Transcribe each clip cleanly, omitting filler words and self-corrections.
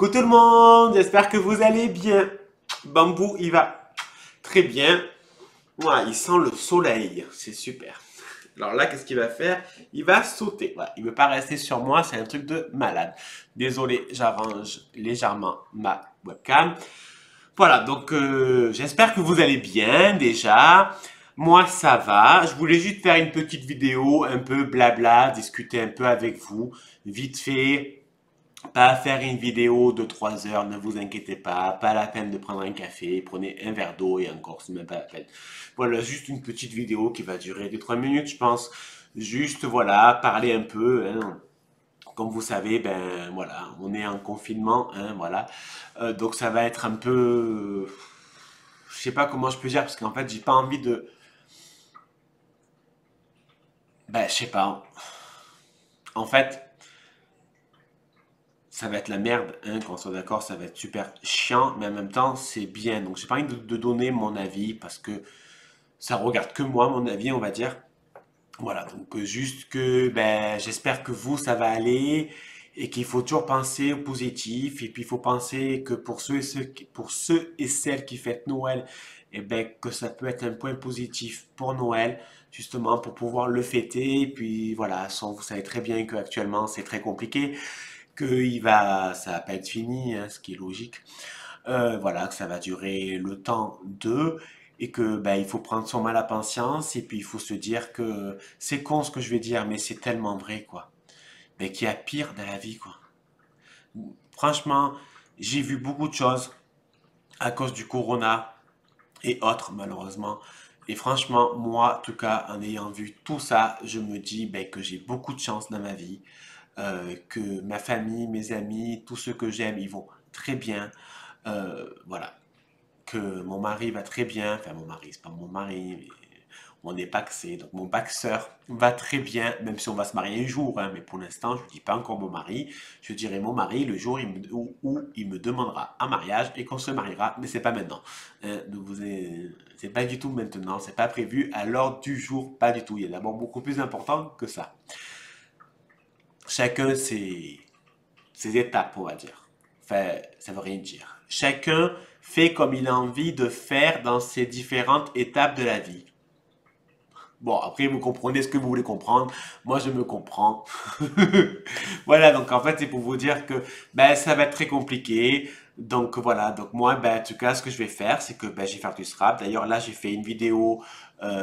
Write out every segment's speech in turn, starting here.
Coucou tout le monde, j'espère que vous allez bien. Bambou, il va très bien. Ouais, il sent le soleil, c'est super. Alors là, qu'est-ce qu'il va faire? Il va sauter. Voilà, il ne veut pas rester sur moi, c'est un truc de malade. Désolé, j'arrange légèrement ma webcam. Voilà, donc j'espère que vous allez bien déjà. Moi, ça va. Je voulais juste faire une petite vidéo, un peu blabla, discuter un peu avec vous, vite fait. Pas faire une vidéo de 3 heures, ne vous inquiétez pas. Pas la peine de prendre un café, prenez un verre d'eau et encore, c'est même pas la peine. Voilà, juste une petite vidéo qui va durer 2 3 minutes, je pense. Juste, voilà, parler un peu, hein. Comme vous savez, ben voilà, on est en confinement, hein, voilà. Donc ça va être un peu, je sais pas comment je peux dire, parce qu'en fait, j'ai pas envie de, ben je sais pas. En fait, ça va être la merde, hein, qu'on soit d'accord, ça va être super chiant, mais en même temps, c'est bien. Donc, j'ai pas envie de donner mon avis parce que ça regarde que moi, mon avis, on va dire. Voilà, donc juste que ben, j'espère que vous, ça va aller et qu'il faut toujours penser au positif. Et puis, il faut penser que pour ceux et celles qui fêtent Noël, eh ben, que ça peut être un point positif pour Noël, justement, pour pouvoir le fêter. Et puis, voilà, vous savez très bien qu'actuellement, c'est très compliqué ça va pas être fini, hein, ce qui est logique. Voilà, que ça va durer le temps d'eux et que ben, il faut prendre son mal à patience et puis il faut se dire que c'est con ce que je vais dire, mais c'est tellement vrai, quoi. Mais qu'il y a pire dans la vie, quoi. Franchement, j'ai vu beaucoup de choses à cause du corona et autres, malheureusement. Et franchement, moi, en tout cas, en ayant vu tout ça, je me dis ben, que j'ai beaucoup de chance dans ma vie, que ma famille, mes amis, tous ceux que j'aime, ils vont très bien. Voilà, que mon mari va très bien. Enfin, mon mari, c'est pas mon mari, mais on est paxé. Donc, mon paxeur va très bien, même si on va se marier un jour. Hein, mais pour l'instant, je ne dis pas encore mon mari. Je dirai mon mari le jour où il me demandera un mariage et qu'on se mariera. Mais c'est pas maintenant. Hein, c'est pas du tout maintenant. C'est pas prévu à l'ordre du jour. Pas du tout. Il y a d'abord beaucoup plus important que ça. Chacun ses étapes, on va dire. Enfin, ça veut rien dire. Chacun fait comme il a envie de faire dans ses différentes étapes de la vie. Bon, après, vous comprenez ce que vous voulez comprendre. Moi, je me comprends. Voilà, donc en fait, c'est pour vous dire que ben, ça va être très compliqué. Donc voilà, donc moi, ben, en tout cas, ce que je vais faire, c'est que ben, je vais faire du scrap. D'ailleurs, là, j'ai fait une vidéo,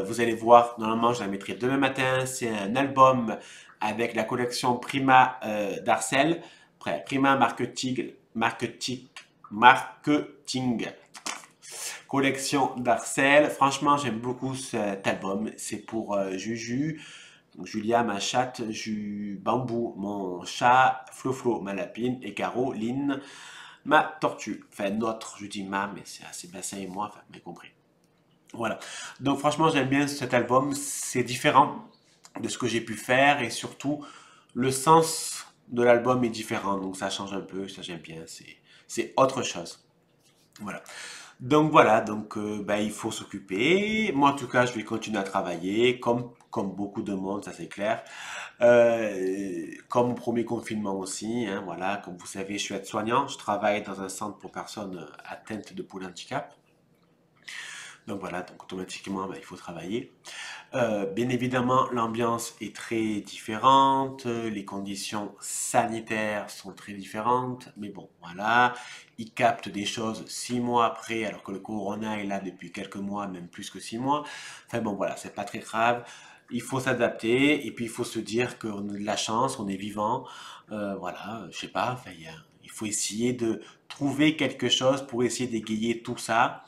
vous allez voir, normalement, je la mettrai demain matin. C'est un album avec la collection Prima d'Arcel. Prima Marketing collection d'Arcel. Franchement, j'aime beaucoup cet album. C'est pour Juju, donc Julia, ma chatte, Bambou, mon chat, Flo, ma lapine, et Caroline, ma tortue. Enfin, notre, je dis ma, mais c'est Sébastien et moi, enfin, vous m'avez compris. Voilà. Donc, franchement, j'aime bien cet album. C'est différent de ce que j'ai pu faire et surtout, le sens de l'album est différent. Donc, ça change un peu. Ça, j'aime bien. C'est autre chose. Voilà. Donc voilà, donc ben, il faut s'occuper. Moi en tout cas, je vais continuer à travailler, comme beaucoup de monde, ça c'est clair. Comme au premier confinement aussi, hein, voilà, comme vous savez, je suis aide-soignant, je travaille dans un centre pour personnes atteintes de polyhandicap. Donc voilà, donc automatiquement, ben, il faut travailler. Bien évidemment, l'ambiance est très différente, les conditions sanitaires sont très différentes, mais bon, voilà, ils captent des choses 6 mois après, alors que le corona est là depuis quelques mois, même plus que 6 mois. Enfin bon, voilà, c'est pas très grave. Il faut s'adapter et puis il faut se dire qu'on a de la chance, on est vivant. Voilà, je sais pas, enfin, il faut essayer de trouver quelque chose pour essayer d'égayer tout ça.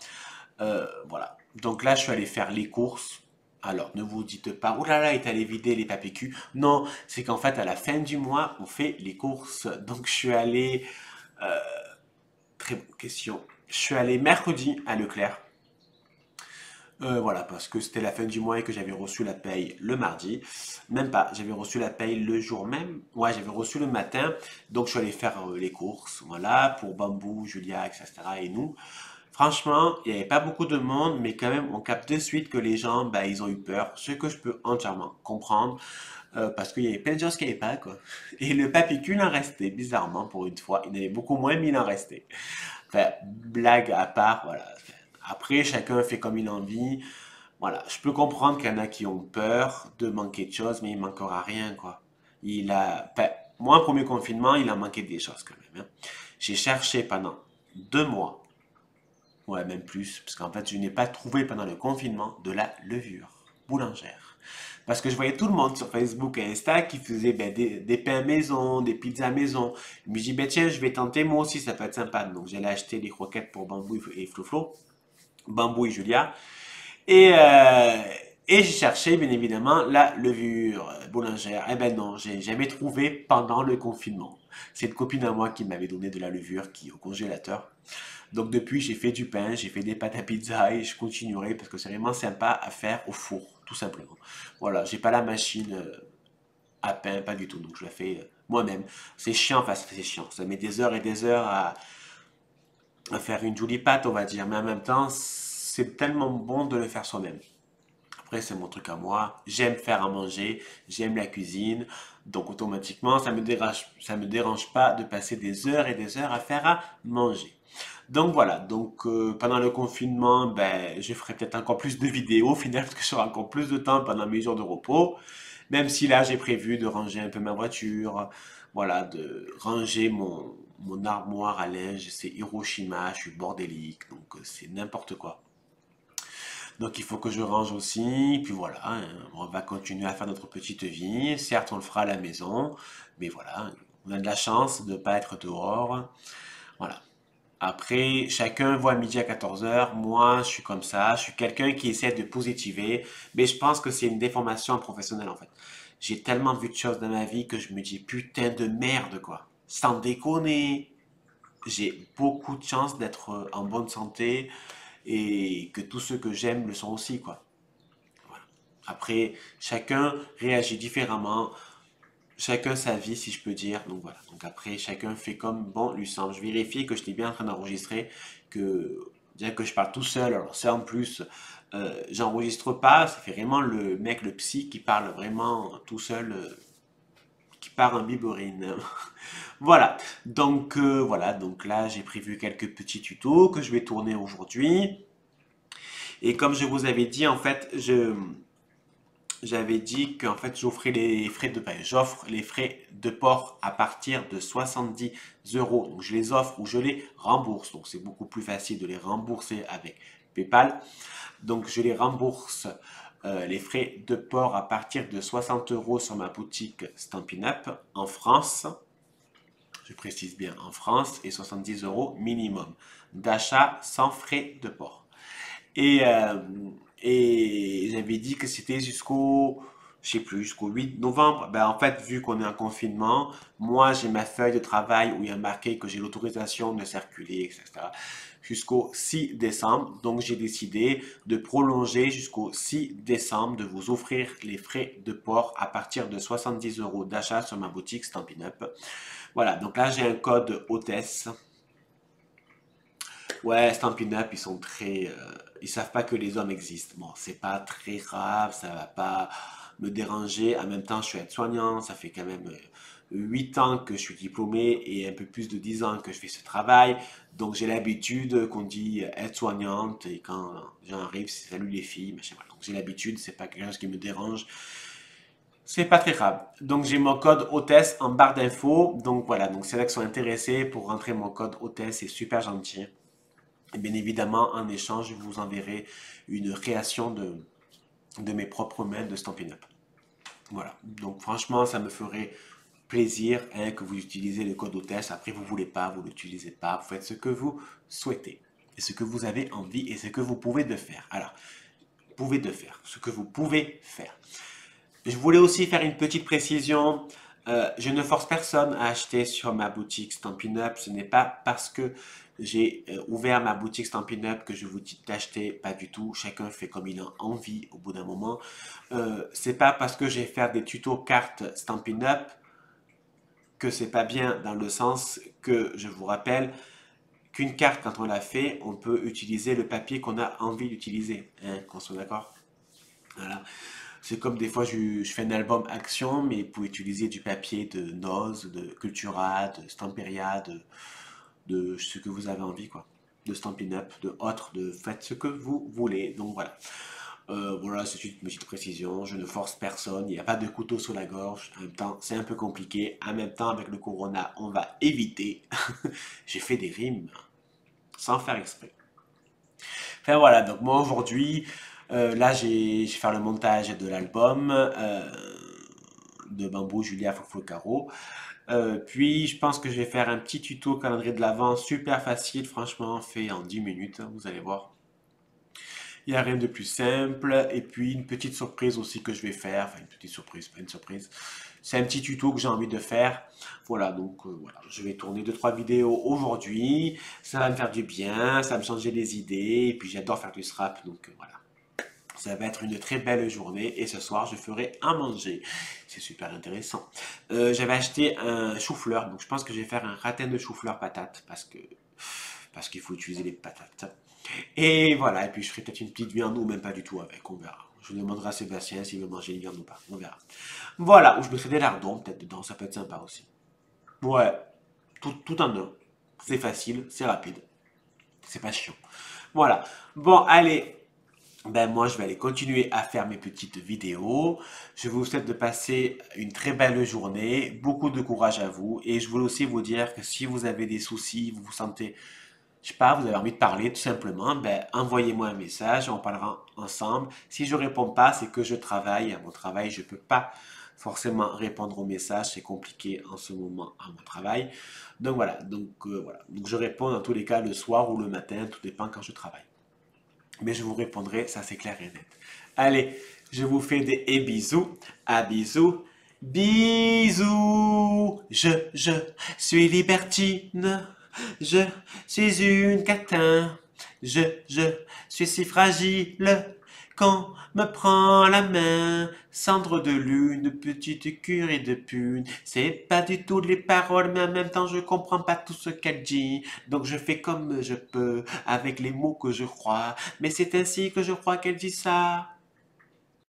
Voilà. Donc là, je suis allé faire les courses. Alors, ne vous dites pas, oh là là, il est allé vider les papiers cul. Non, c'est qu'en fait, à la fin du mois, on fait les courses. Donc, je suis allé, très bonne question. Je suis allé mercredi à Leclerc. Voilà, parce que c'était la fin du mois et que j'avais reçu la paye le mardi. Même pas, j'avais reçu la paye le jour même. Ouais, j'avais reçu le matin. Donc, je suis allé faire les courses, voilà, pour Bambou, Julia, etc. et nous. Franchement, il n'y avait pas beaucoup de monde, mais quand même, on capte de suite que les gens, bah, ils ont eu peur, ce que je peux entièrement comprendre, parce qu'il y avait plein de gens qui n'avaient pas, quoi. Et le papicule en restait, bizarrement, pour une fois. Il y en avait beaucoup moins, mais il en restait. Enfin, blague à part, voilà. Après, chacun fait comme il a envie. Voilà, je peux comprendre qu'il y en a qui ont peur de manquer de choses, mais il manquera rien, quoi. Enfin, moi, au premier confinement, il a manqué des choses quand même, hein. J'ai cherché pendant 2 mois, ouais, même plus, parce qu'en fait, je n'ai pas trouvé pendant le confinement de la levure boulangère. Parce que je voyais tout le monde sur Facebook et Insta qui faisait ben, des pains maison, des pizzas maison. Je me dis, ben tiens, je vais tenter moi aussi, ça peut être sympa. Donc j'allais acheter des croquettes pour Bambou et Floflo, Bambou et Julia. Et, euh, et j'ai cherché, bien évidemment, la levure boulangère. Eh ben non, j'ai jamais trouvé pendant le confinement. C'est une copine à moi qui m'avait donné de la levure qui est au congélateur. Donc depuis, j'ai fait du pain, j'ai fait des pâtes à pizza et je continuerai parce que c'est vraiment sympa à faire au four, tout simplement. Voilà, j'ai pas la machine à pain, pas du tout, donc je la fais moi-même. C'est chiant, enfin c'est chiant, ça met des heures et des heures à faire une jolie pâte, on va dire, mais en même temps, c'est tellement bon de le faire soi-même. Après, c'est mon truc à moi. J'aime faire à manger, j'aime la cuisine. Donc, automatiquement, ça me dérange pas de passer des heures et des heures à faire à manger. Donc, voilà. Donc, pendant le confinement, ben, je ferai peut-être encore plus de vidéos au final, parce que j'aurai encore plus de temps pendant mes jours de repos. Même si là, j'ai prévu de ranger un peu ma voiture. Voilà, de ranger mon armoire à linge. C'est Hiroshima, je suis bordélique. Donc, c'est n'importe quoi. Donc il faut que je range aussi, puis voilà, hein, on va continuer à faire notre petite vie. Certes, on le fera à la maison, mais voilà, on a de la chance de ne pas être dehors. Voilà. Après, chacun voit midi à 14 heures. Moi, je suis comme ça. Je suis quelqu'un qui essaie de positiver, mais je pense que c'est une déformation professionnelle en fait. J'ai tellement vu de choses dans ma vie que je me dis putain de merde quoi. Sans déconner. J'ai beaucoup de chance d'être en bonne santé et que tous ceux que j'aime le sont aussi, quoi. Voilà. Après, chacun réagit différemment, chacun sa vie, si je peux dire. Donc voilà. Donc après, chacun fait comme bon lui semble. Je vérifie que je t'ai bien en train d'enregistrer, que bien que je parle tout seul. Alors ça en plus, j'enregistre pas. Ça fait vraiment le mec, le psy, qui parle vraiment tout seul, qui part en biberine. Voilà. Voilà. Donc là, j'ai prévu quelques petits tutos que je vais tourner aujourd'hui. Et comme je vous avais dit, en fait, j'avais dit qu'en fait, j'offre les frais de port à partir de 70 euros. Donc, je les offre ou je les rembourse. Donc, c'est beaucoup plus facile de les rembourser avec PayPal. Donc, je les rembourse les frais de port à partir de 60 euros sur ma boutique Stampin' Up en France. Je précise bien en France et 70 euros minimum d'achat sans frais de port. Et, euh, et j'avais dit que c'était je sais plus, jusqu'au 8 novembre. Ben, en fait, vu qu'on est en confinement, moi, j'ai ma feuille de travail où il y a marqué que j'ai l'autorisation de circuler, etc. jusqu'au 6 décembre. Donc, j'ai décidé de prolonger jusqu'au 6 décembre, de vous offrir les frais de port à partir de 70 euros d'achat sur ma boutique Stampin' Up. Voilà, donc là, j'ai un code hôtesse. Ouais, Stampin' Up, ils sont très. Ils savent pas que les hommes existent. Bon, c'est pas très grave, ça va pas me déranger. En même temps, je suis aide-soignant, ça fait quand même 8 ans que je suis diplômé et un peu plus de 10 ans que je fais ce travail. Donc j'ai l'habitude qu'on dit aide-soignante et quand j'arrive, c'est salut les filles, machin. Voilà. Donc j'ai l'habitude, c'est pas quelque chose qui me dérange. C'est pas très grave. Donc j'ai mon code hôtesse en barre d'infos. Donc voilà, donc c'est là qui sont intéressés pour rentrer mon code hôtesse, c'est super gentil. Et bien évidemment, en échange, je vous enverrai une création de mes propres mails de Stampin' Up. Voilà. Donc franchement, ça me ferait plaisir hein, que vous utilisez le code hôtesse. Après, vous ne voulez pas, vous ne l'utilisez pas. Vous faites ce que vous souhaitez. Et ce que vous avez envie et ce que vous pouvez de faire. Alors, vous pouvez de faire. Ce que vous pouvez faire. Je voulais aussi faire une petite précision. Je ne force personne à acheter sur ma boutique Stampin' Up. Ce n'est pas parce que j'ai ouvert ma boutique Stampin' Up que je vous dis d'acheter. Pas du tout. Chacun fait comme il a envie au bout d'un moment. C'est pas parce que j'ai fait des tutos cartes Stampin' Up que c'est pas bien dans le sens que je vous rappelle. qu'une carte, quand on la fait, on peut utiliser le papier qu'on a envie d'utiliser, hein, qu'on soit d'accord? Voilà. C'est comme des fois, je fais un album action, mais pour utiliser du papier de Noz, de Cultura, de Stamperia, de ce que vous avez envie, quoi. De Stampin' Up, de autres, de faites ce que vous voulez. Donc voilà. Voilà, c'est une petite précision. Je ne force personne. Il n'y a pas de couteau sur la gorge. En même temps, c'est un peu compliqué. En même temps, avec le corona, on va éviter. J'ai fait des rimes sans faire exprès. Enfin voilà, donc moi aujourd'hui, là j'ai fait le montage de l'album de Bambou, Julia, Fofo Caro. Puis je pense que je vais faire un petit tuto calendrier de l'Avent super facile, franchement fait en 10 minutes, hein, vous allez voir. Il n'y a rien de plus simple. Et puis une petite surprise aussi que je vais faire. Enfin, une petite surprise, pas une surprise. C'est un petit tuto que j'ai envie de faire. Voilà, donc voilà, je vais tourner deux trois vidéos aujourd'hui. Ça va me faire du bien, ça va me changer les idées. Et puis j'adore faire du scrap, donc voilà. Ça va être une très belle journée et ce soir je ferai à manger. C'est super intéressant. J'avais acheté un chou-fleur, donc je pense que je vais faire un ratin de chou-fleur patate parce qu'il faut utiliser les patates. Et voilà, et puis je ferai peut-être une petite viande ou même pas du tout avec, on verra. Je demanderai à Sébastien s'il veut manger une viande ou pas, on verra. Voilà, ou je mettrai des lardons peut-être dedans, ça peut être sympa aussi. Ouais, tout en un. C'est facile, c'est rapide, c'est pas chiant. Voilà. Bon, allez, ben moi je vais aller continuer à faire mes petites vidéos. Je vous souhaite de passer une très belle journée, beaucoup de courage à vous. Et je voulais aussi vous dire que si vous avez des soucis, vous vous sentez je sais pas, vous avez envie de parler tout simplement, ben, envoyez-moi un message, on parlera ensemble. Si je réponds pas, c'est que je travaille. À mon travail, je peux pas forcément répondre aux messages, c'est compliqué en ce moment à mon travail. Donc voilà, voilà. Donc je réponds dans tous les cas le soir ou le matin, tout dépend quand je travaille. Mais je vous répondrai, ça c'est clair et net. Allez, je vous fais des bisous, à bisous. Bisous, je suis libertine. Je suis une catin, je suis si fragile qu'on me prend la main. Cendre de lune, petite curée de pune. C'est pas du tout les paroles, mais en même temps je comprends pas tout ce qu'elle dit. Donc je fais comme je peux, avec les mots que je crois. Mais c'est ainsi que je crois qu'elle dit ça.